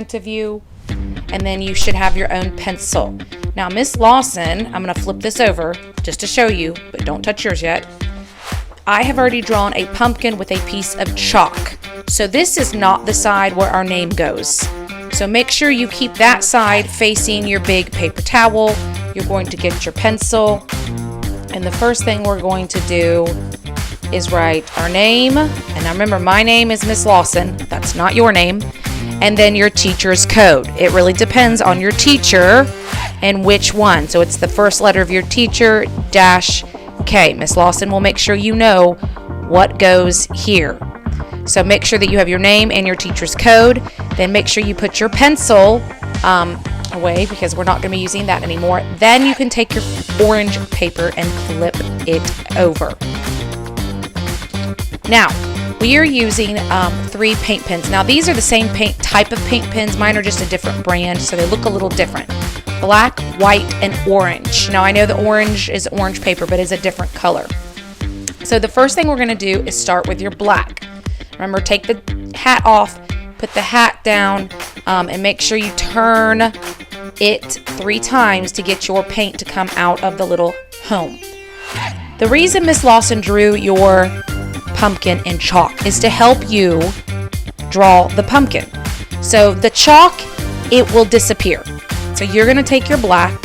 front of you, and then you should have your own pencil. Now, Miss Lawson, I'm going to flip this over just to show you, but don't touch yours yet. I have already drawn a pumpkin with a piece of chalk. So this is not the side where our name goes. So make sure you keep that side facing your big paper towel. You're going to get your pencil, and the first thing we're going to do is write our name. And now remember, my name is Miss Lawson. That's not your name. And then your teacher's code. It really depends on your teacher and which one. So it's the first letter of your teacher dash K. Miss Lawson will make sure you know what goes here. So make sure that you have your name and your teacher's code. Then make sure you put your pencil away, because we're not going to be using that anymore. Then you can take your orange paper and flip it over. Now, we are using 3 paint pens. Now, these are the same type of paint pens. Mine are just a different brand, so they look a little different. Black, white, and orange. Now, I know the orange is orange paper, but it's a different color. So the first thing we're going to do is start with your black. Remember, take the hat off, put the hat down, and make sure you turn it 3 times to get your paint to come out of the little home. The reason Miss Lawson drew your pumpkin in chalk is to help you draw the pumpkin. So the chalk, it will disappear. So you're going to take your black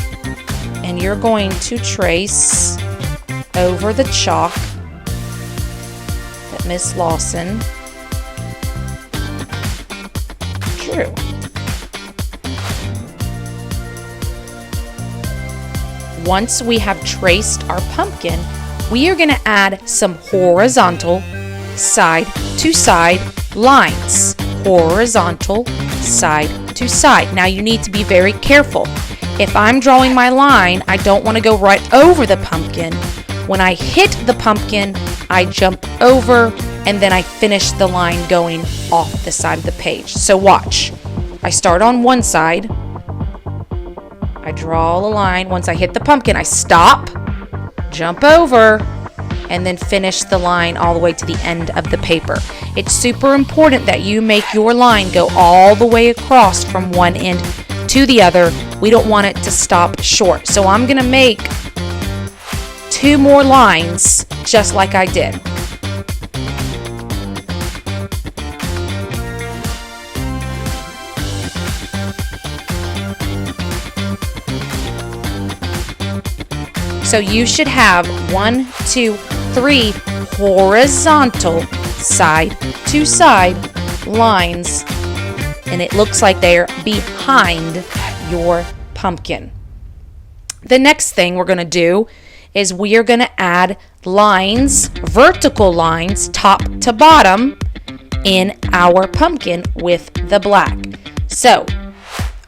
and you're going to trace over the chalk that Miss Lawson drew. Once we have traced our pumpkin, we are going to add some horizontal side to side lines. Horizontal side to side. Now you need to be very careful. If I'm drawing my line, I don't want to go right over the pumpkin. When I hit the pumpkin, I jump over and then I finish the line going off the side of the page. So watch. I start on one side. I draw a line. Once I hit the pumpkin, I stop, jump over, and then finish the line all the way to the end of the paper. It's super important that you make your line go all the way across from one end to the other. We don't want it to stop short. So I'm going to make 2 more lines just like I did. So you should have 1, 2, 3 horizontal side to side lines, and it looks like they're behind your pumpkin. The next thing we're going to do is we are going to add lines, vertical lines, top to bottom in our pumpkin with the black. So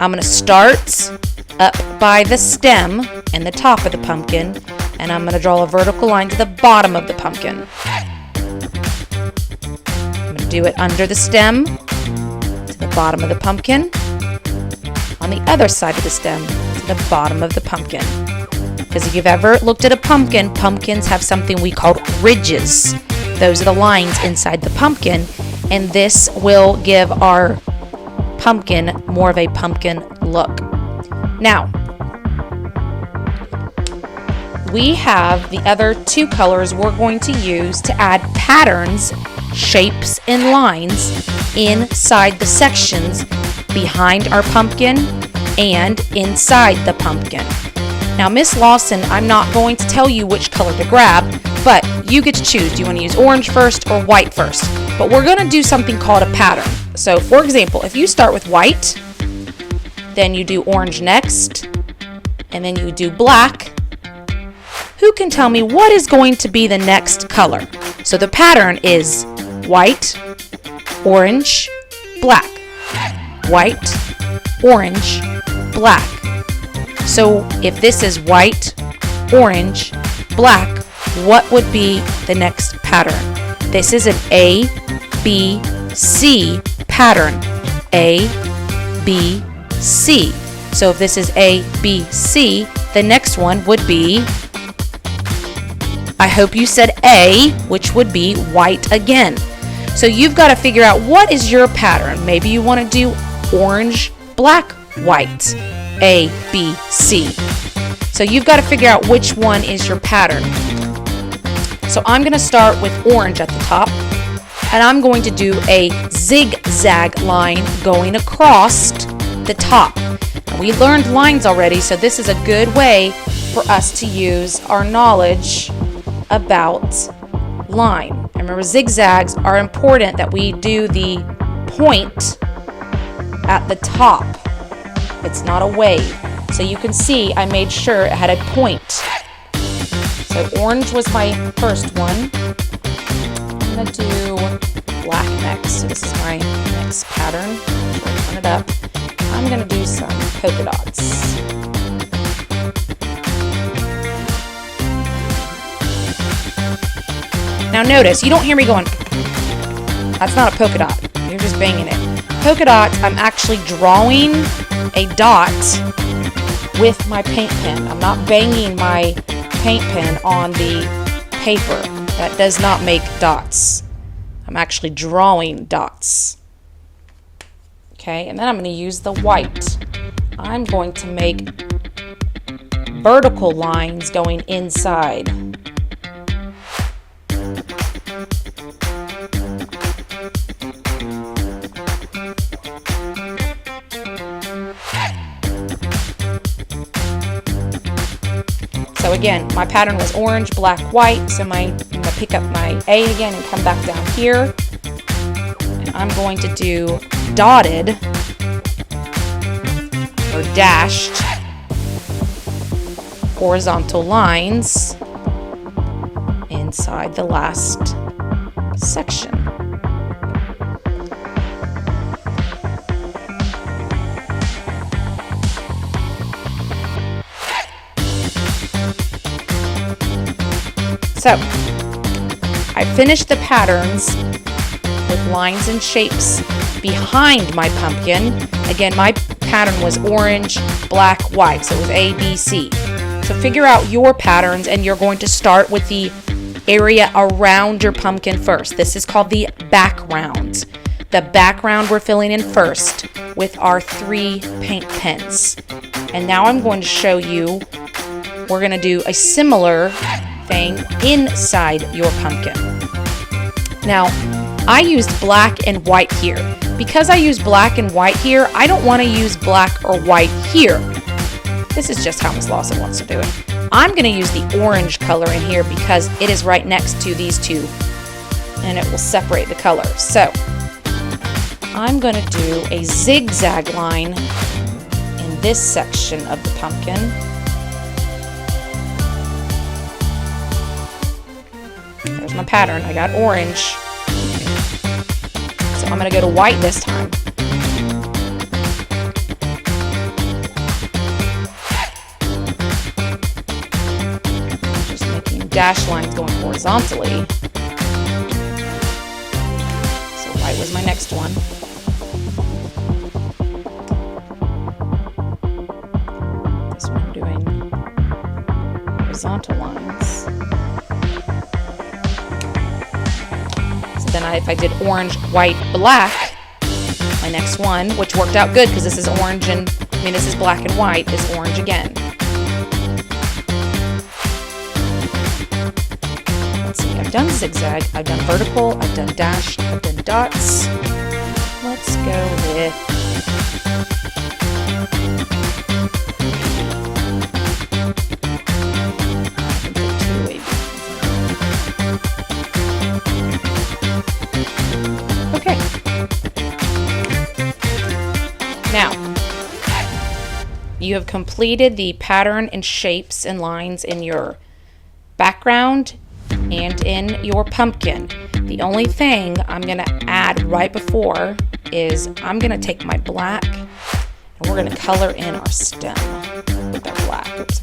I'm going to start up by the stem and the top of the pumpkin, and I'm going to draw a vertical line to the bottom of the pumpkin. I'm going to do it under the stem to the bottom of the pumpkin, on the other side of the stem to the bottom of the pumpkin. Because if you've ever looked at a pumpkin, pumpkins have something we call ridges. Those are the lines inside the pumpkin, and this will give our pumpkin more of a pumpkin look. Now, we have the other 2 colors we're going to use to add patterns, shapes, and lines inside the sections behind our pumpkin and inside the pumpkin. Now, Miss Lawson, I'm not going to tell you which color to grab, but you get to choose. Do you want to use orange first or white first? But we're going to do something called a pattern. So, for example, if you start with white, then you do orange next, and then you do black, who can tell me what is going to be the next color? So the pattern is white, orange, black. White, orange, black. So if this is white, orange, black, what would be the next pattern? This is an A, B, C pattern. A, B, C. So if this is A, B, C, the next one would be, I hope you said A, which would be white again. So you've got to figure out what is your pattern. Maybe you want to do orange, black, white. A, B, C. So you've got to figure out which one is your pattern. So I'm going to start with orange at the top, and I'm going to do a zigzag line going across the top. Now, we learned lines already, so this is a good way for us to use our knowledge about line. And remember, zigzags are important that we do the point at the top. It's not a wave. So you can see I made sure it had a point. So orange was my first one. I'm going to do black next. So this is my next pattern. Turn it up. I'm going to do some polka dots. Now notice, you don't hear me going, that's not a polka dot. You're just banging it. Polka dots, I'm actually drawing a dot with my paint pen. I'm not banging my paint pen on the paper. That does not make dots. I'm actually drawing dots. Okay, and then I'm going to use the white. I'm going to make vertical lines going inside. So again, my pattern was orange, black, white. So I'm going to pick up my A again and come back down here. And I'm going to do dotted or dashed horizontal lines inside the last section. So, I finished the patterns with lines and shapes behind my pumpkin. Again, my pattern was orange, black, white, so it was A, B, C. So figure out your patterns, and you're going to start with the area around your pumpkin first. This is called the background. The background we're filling in first with our 3 paint pens. And now I'm going to show you, we're going to do a similar thing inside your pumpkin. Now, I used black and white here. Because I used black and white here, I don't want to use black or white here. This is just how Miss Lawson wants to do it. I'm going to use the orange color in here because it is right next to these two, and it will separate the color. So, I'm going to do a zigzag line in this section of the pumpkin. There's my pattern. I got orange. So I'm going to go to white this time. Just making dash lines going horizontally. So white was my next one. This one I'm doing horizontal lines. Then if I did orange, white, black, my next one, which worked out good because this is orange and, this is black and white, is orange again. Let's see, I've done zigzag, I've done vertical, I've done dash, I've done dots. Let's go with Now, you have completed the pattern and shapes and lines in your background and in your pumpkin. The only thing I'm going to add right before is I'm going to take my black and we're going to color in our stem with our black. Oops,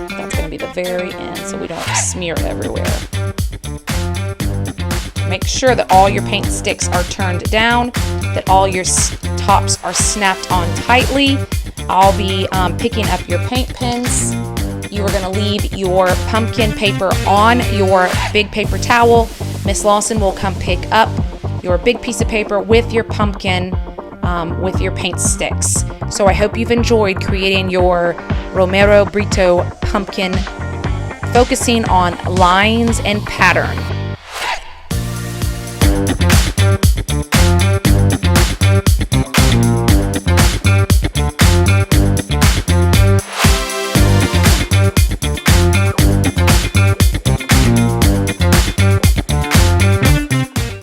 that's going to be the very end so we don't smear everywhere. Make sure that all your paint sticks are turned down, that all your tops are snapped on tightly. I'll be picking up your paint pens. You are going to leave your pumpkin paper on your big paper towel. Miss Lawson will come pick up your big piece of paper with your pumpkin with your paint sticks. So I hope you've enjoyed creating your Romero Britto pumpkin, focusing on lines and pattern.